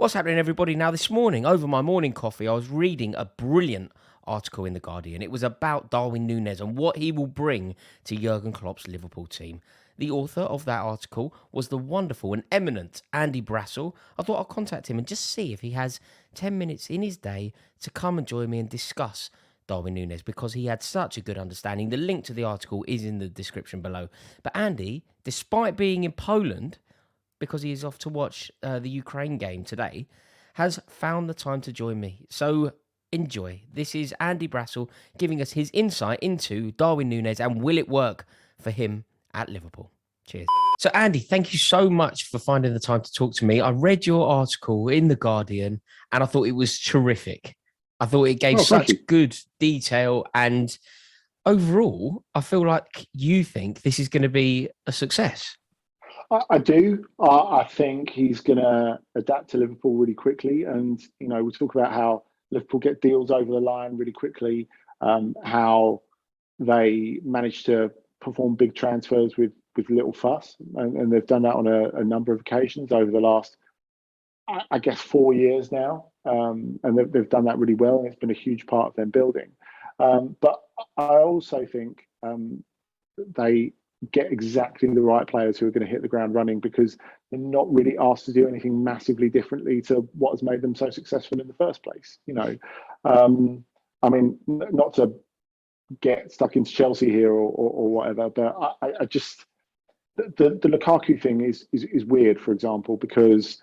What's happening, everybody? Now, this morning, over my morning coffee, I was reading a brilliant article in The Guardian. It was about Darwin Nunez and what he will bring to Jurgen Klopp's Liverpool team. The author of that article was the wonderful and eminent Andy Brassel. I thought I'd contact him and just see if he has 10 minutes in his day to come and join me and discuss Darwin Nunez, because he had such a good understanding. The link to the article is in the description below. But Andy, despite being in Poland, because he is off to watch the Ukraine game today, has found the time to join me. So enjoy. This is Andy Brassel giving us his insight into Darwin Nunez and will it work for him at Liverpool. Cheers. So Andy, thank you so much for finding the time to talk to me. I read your article in The Guardian and I thought it was terrific. I thought it gave such good detail, and overall, I feel like you think this is going to be a success. I do. I think he's going to adapt to Liverpool really quickly. And, we talk about how Liverpool get deals over the line really quickly, how they manage to perform big transfers with little fuss. And they've done that on a number of occasions over the last, I guess, 4 years now. And they've done that really well. And it's been a huge part of them building. But I also think they get exactly the right players who are going to hit the ground running, because they're not really asked to do anything massively differently to what has made them so successful in the first place. Not to get stuck into Chelsea here or whatever, but I just the Lukaku thing is weird, for example, because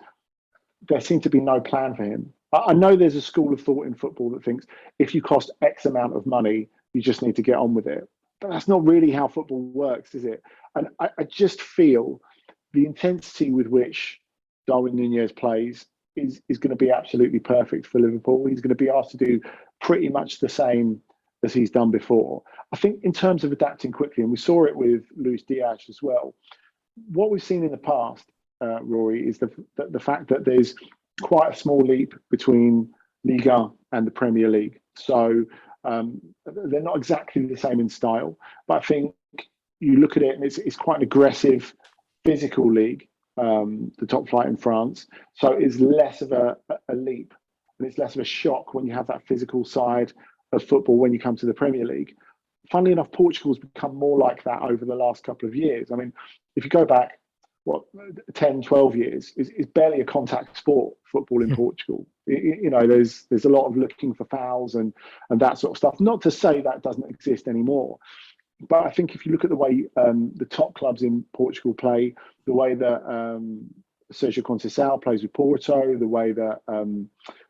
there seemed to be no plan for him. I know there's a school of thought in football that thinks if you cost X amount of money, you just need to get on with it. But that's not really how football works, is it? And I just feel the intensity with which Darwin Nunez plays is going to be absolutely perfect for Liverpool. He's going to be asked to do pretty much the same as he's done before. I think in terms of adapting quickly, and we saw it with Luis Diaz as well, what we've seen in the past, Rory, is the fact that there's quite a small leap between Liga and the Premier League. So they're not exactly the same in style, but I think you look at it and it's quite an aggressive, physical league, the top flight in France. So it's less of a leap, and it's less of a shock when you have that physical side of football when you come to the Premier League. Funnily enough, Portugal's become more like that over the last couple of years. I mean, if you go back, 10, 12 years, it's barely a contact sport, football in Portugal. There's a lot of looking for fouls and that sort of stuff. Not to say that doesn't exist anymore, but I think if you look at the way the top clubs in Portugal play, the way that Sergio Conceição plays with Porto, the way that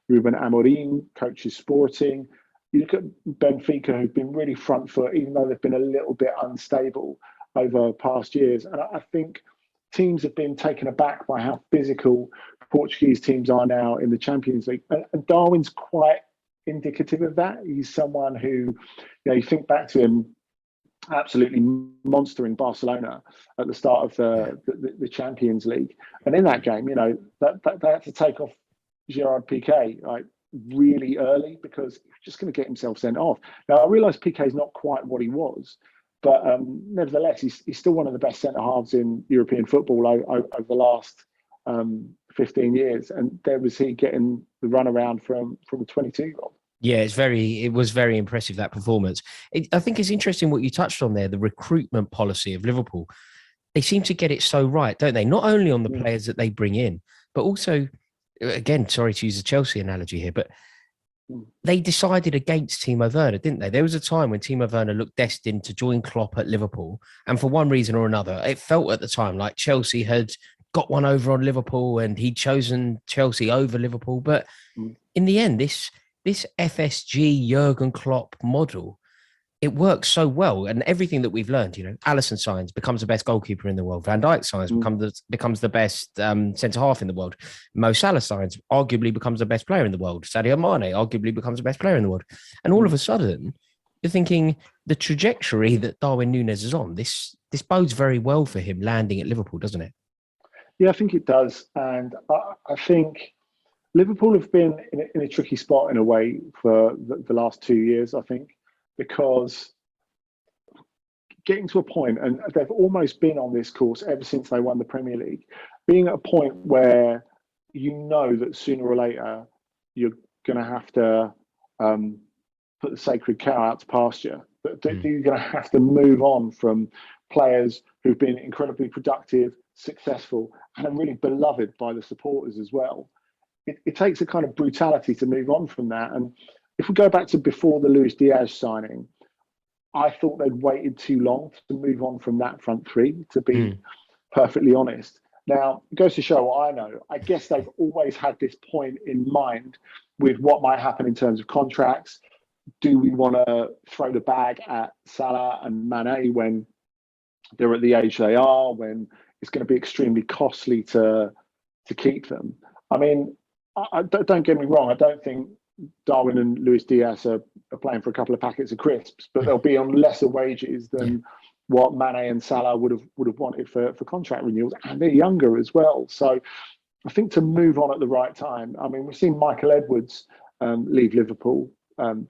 Ruben Amorim coaches Sporting, you look at Benfica, who've been really front foot, even though they've been a little bit unstable over past years. And I think teams have been taken aback by how physical Portuguese teams are now in the Champions League. And Darwin's quite indicative of that. He's someone who, you think back to him absolutely monstering Barcelona at the start of the Champions League. And in that game, that they had to take off Gerard Piqué really early, because he's just going to get himself sent off. Now, I realise Piqué is not quite what he was, but nevertheless, he's still one of the best centre halves in European football over the last 15 years. And there was he getting the runaround from a 22-year-old. Yeah, it was very impressive, that performance. I think it's interesting what you touched on there, the recruitment policy of Liverpool. They seem to get it so right, don't they? Not only on the players that they bring in, but also, again, sorry to use a Chelsea analogy here, but they decided against Timo Werner, didn't they? There was a time when Timo Werner looked destined to join Klopp at Liverpool, and for one reason or another, it felt at the time like Chelsea had got one over on Liverpool and he'd chosen Chelsea over Liverpool. But in the end, this FSG Jurgen Klopp model, it works so well. And everything that we've learned, Alisson signs, becomes the best goalkeeper in the world. Van Dijk signs, becomes the best centre-half in the world. Mo Salah signs, arguably becomes the best player in the world. Sadio Mane arguably becomes the best player in the world. And all of a sudden, you're thinking the trajectory that Darwin Nunez is on, this bodes very well for him landing at Liverpool, doesn't it? Yeah, I think it does. And I think Liverpool have been in a tricky spot in a way for the last 2 years, I think, because getting to a point, and they've almost been on this course ever since they won the Premier League, being at a point where you know that sooner or later you're going to have to put the sacred cow out to pasture. That you're going to have to move on from players who've been incredibly productive, successful, and are really beloved by the supporters as well. It takes a kind of brutality to move on from that. And if we go back to before the Luis Diaz signing, I thought they'd waited too long to move on from that front three, to be perfectly honest. Now, it goes to show what I know. I guess they've always had this point in mind with what might happen in terms of contracts. Do we want to throw the bag at Salah and Mane when they're at the age they are, when it's going to be extremely costly to keep them? I mean, don't get me wrong. I don't think Darwin and Luis Diaz are playing for a couple of packets of crisps, but they'll be on lesser wages than what Mane and Salah would have wanted for contract renewals, and they're younger as well. So I think to move on at the right time. I mean, we've seen Michael Edwards leave Liverpool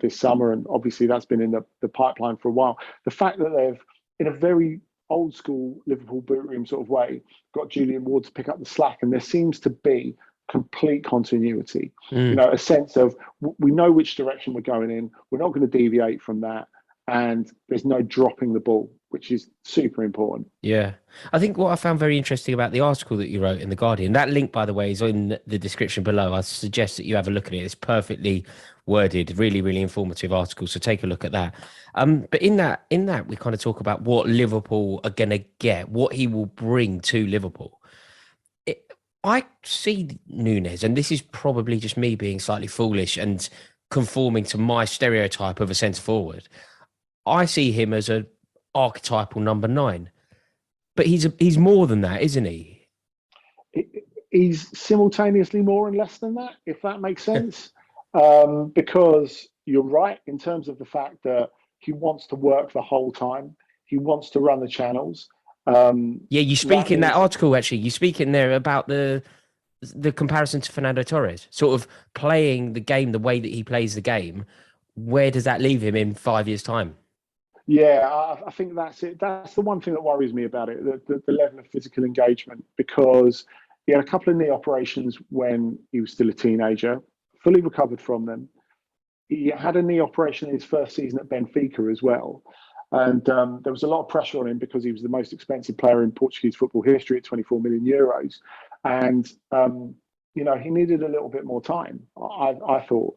this summer, and obviously that's been in the pipeline for a while. The fact that they've, in a very old school Liverpool boot room sort of way, got Julian Ward to pick up the slack, and there seems to be complete continuity. You know, a sense of we know which direction we're going in. We're not going to deviate from that, and there's no dropping the ball, which is super important. Yeah. I think what I found very interesting about the article that you wrote in The Guardian, that link, by the way, is in the description below. I suggest that you have a look at it. It's perfectly worded, really, really informative article. So take a look at that. But in that, we kind of talk about what Liverpool are going to get, what he will bring to Liverpool. I see Nunez, and this is probably just me being slightly foolish and conforming to my stereotype of a centre forward. I see him as an archetypal number 9, but he's more than that, isn't he? He's simultaneously more and less than that, if that makes sense. Because you're right in terms of the fact that he wants to work the whole time. He wants to run the channels. You speak in that article, actually. You speak in there about the comparison to Fernando Torres, sort of playing the game the way that he plays the game. Where does that leave him in 5 years' time? Yeah, I think that's it. That's the one thing that worries me about it, the level of physical engagement, because he had a couple of knee operations when he was still a teenager, fully recovered from them. He had a knee operation in his first season at Benfica as well. And there was a lot of pressure on him because he was the most expensive player in Portuguese football history at 24 million euros. And, he needed a little bit more time, I thought.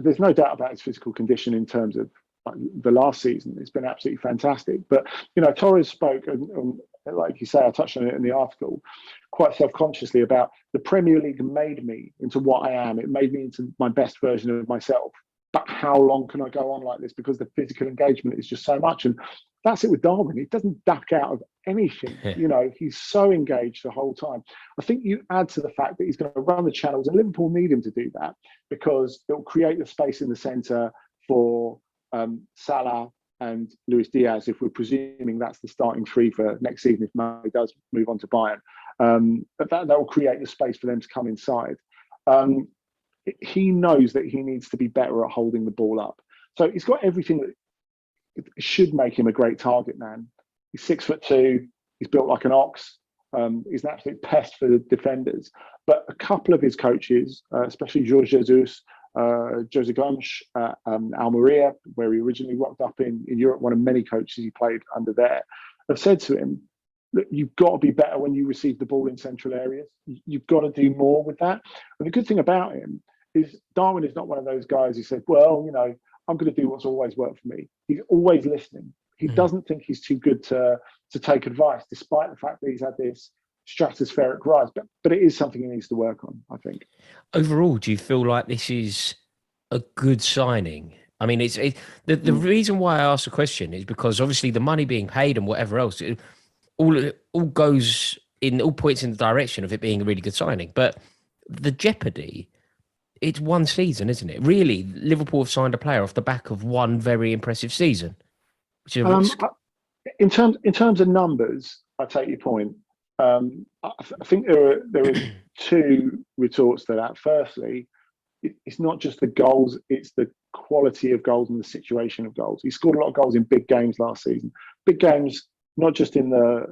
There's no doubt about his physical condition in terms of the last season. It's been absolutely fantastic. But, Torres spoke, and like you say, I touched on it in the article, quite self-consciously about the Premier League made me into what I am. It made me into my best version of myself. But how long can I go on like this? Because the physical engagement is just so much. And that's it with Darwin. He doesn't duck out of anything. He's so engaged the whole time. I think you add to the fact that he's going to run the channels, and Liverpool need him to do that because it will create the space in the centre for Salah and Luis Diaz, if we're presuming that's the starting three for next season, if Mane does move on to Bayern. But that will create the space for them to come inside. He knows that he needs to be better at holding the ball up. So he's got everything that should make him a great target man. He's 6'2", he's built like an ox. He's an absolute pest for the defenders. But a couple of his coaches, especially Jorge Jesus, Jose Gomes, Almeria, where he originally rocked up in Europe, one of many coaches he played under there, have said to him, look, you've got to be better when you receive the ball in central areas. You've got to do more with that. And the good thing about him is Darwin is not one of those guys who said, well, I'm going to do what's always worked for me. He's always listening. He doesn't think he's too good to take advice, despite the fact that he's had this stratospheric rise. But it is something he needs to work on, I think. Overall, do you feel like this is a good signing? I mean, the reason why I asked the question is because obviously the money being paid and whatever else, all points in the direction of it being a really good signing. But the jeopardy, it's one season, isn't it? Really, Liverpool have signed a player off the back of one very impressive season. Which is a risk. In terms of numbers, I take your point. I think there are two retorts to that. Firstly, it's not just the goals; it's the quality of goals and the situation of goals. He scored a lot of goals in big games last season. Big games, not just in the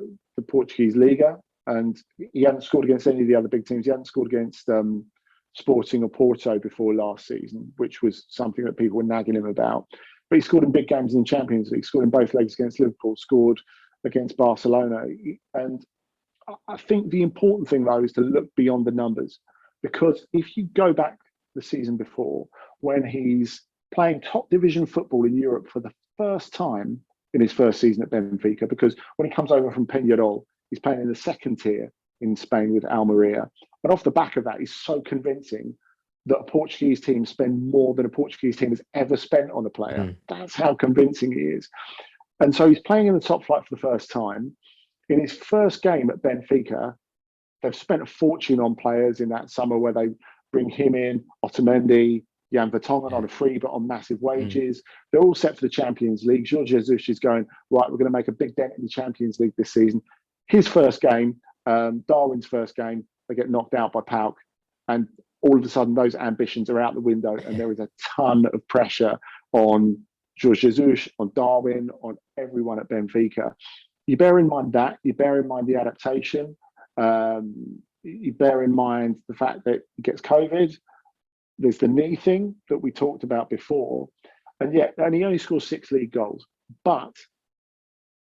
Portuguese Liga, and he hadn't scored against any of the other big teams. He hadn't scored against Sporting or Porto before last season, which was something that people were nagging him about. But he scored in big games in the Champions League, scored in both legs against Liverpool, scored against Barcelona. And I think the important thing, though, is to look beyond the numbers. Because if you go back the season before, when he's playing top division football in Europe for the first time in his first season at Benfica, because when he comes over from Peñarol, he's playing in the second tier in Spain with Almeria. And off the back of that, he's so convincing that a Portuguese team spend more than a Portuguese team has ever spent on a player. That's how convincing he is. And so he's playing in the top flight for the first time. In his first game at Benfica, they've spent a fortune on players in that summer where they bring him in, Otamendi, Jan Vertonghen on a free but on massive wages. They're all set for the Champions League. Jorge Jesus is going, right, we're going to make a big dent in the Champions League this season. His first game, Darwin's first game, they get knocked out by PAOK. And all of a sudden, those ambitions are out the window, and there is a ton of pressure on Jorge Jesus, on Darwin, on everyone at Benfica. You bear in mind that, you bear in mind the adaptation, you bear in mind the fact that he gets COVID. There's the knee thing that we talked about before, and he only scores 6 league goals. But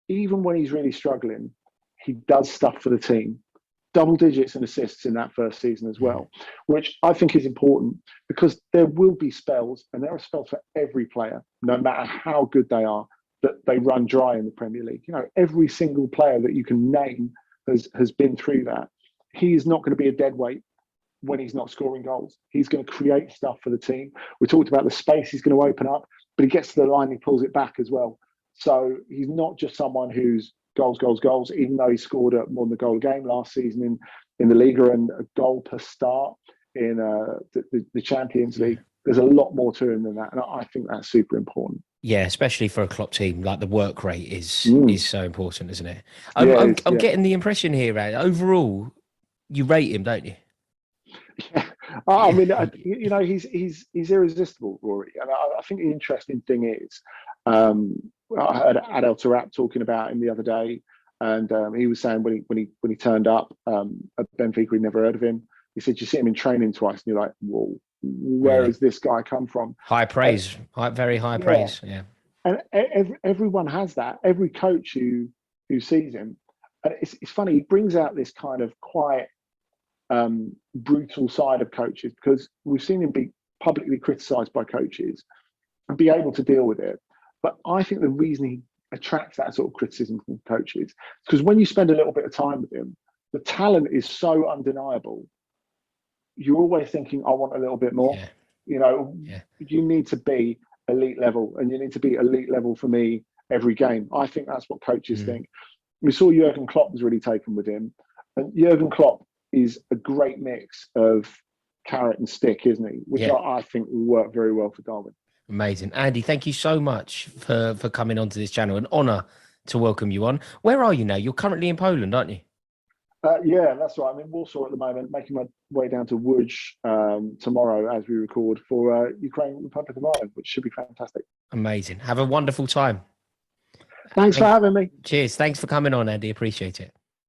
even when he's really struggling, he does stuff for the team. Double digits in assists in that first season as well, which I think is important because there will be spells, and there are spells for every player, no matter how good they are, that they run dry in the Premier League. You know, every single player that you can name has been through that. He is not going to be a dead weight when he's not scoring goals. He's going to create stuff for the team. We talked about the space he's going to open up, but he gets to the line, he pulls it back as well. So he's not just someone who's goals, goals, goals, even though he scored more than a goal a game last season in the Liga and a goal per start in the Champions League. There's a lot more to him than that, and I think that's super important. Yeah, especially for a Klopp team, like the work rate is so important, isn't it? I'm getting the impression here, Ed, overall, you rate him, don't you? Yeah. I mean, you know, he's irresistible, Rory. And I think the interesting thing is, I heard Adel Taarabt talking about him the other day, and he was saying when he turned up at Benfica, he'd never heard of him. He said, you see him in training twice, and you're like, whoa, where has this guy come from? High praise, very high praise. Yeah, and everyone has that. Every coach who sees him, and it's funny. He brings out this kind of quiet, brutal side of coaches, because we've seen him be publicly criticised by coaches and be able to deal with it. But I think the reason he attracts that sort of criticism from coaches is because when you spend a little bit of time with him, the talent is so undeniable. You're always thinking, I want a little bit more. Yeah. You know, you need to be elite level, and you need to be elite level for me every game. I think that's what coaches think. We saw Jurgen Klopp was really taken with him, and Jurgen Klopp is a great mix of carrot and stick, isn't he? Which I think will work very well for Darwin. Amazing. Andy, thank you so much for coming onto this channel. An honour to welcome you on. Where are you now? You're currently in Poland, aren't you? Yeah, that's right. I'm in Warsaw at the moment, making my way down to Łódź tomorrow as we record for Ukraine Republic of Ireland, which should be fantastic. Amazing. Have a wonderful time. Thanks for having me. Cheers. Thanks for coming on, Andy. Appreciate it.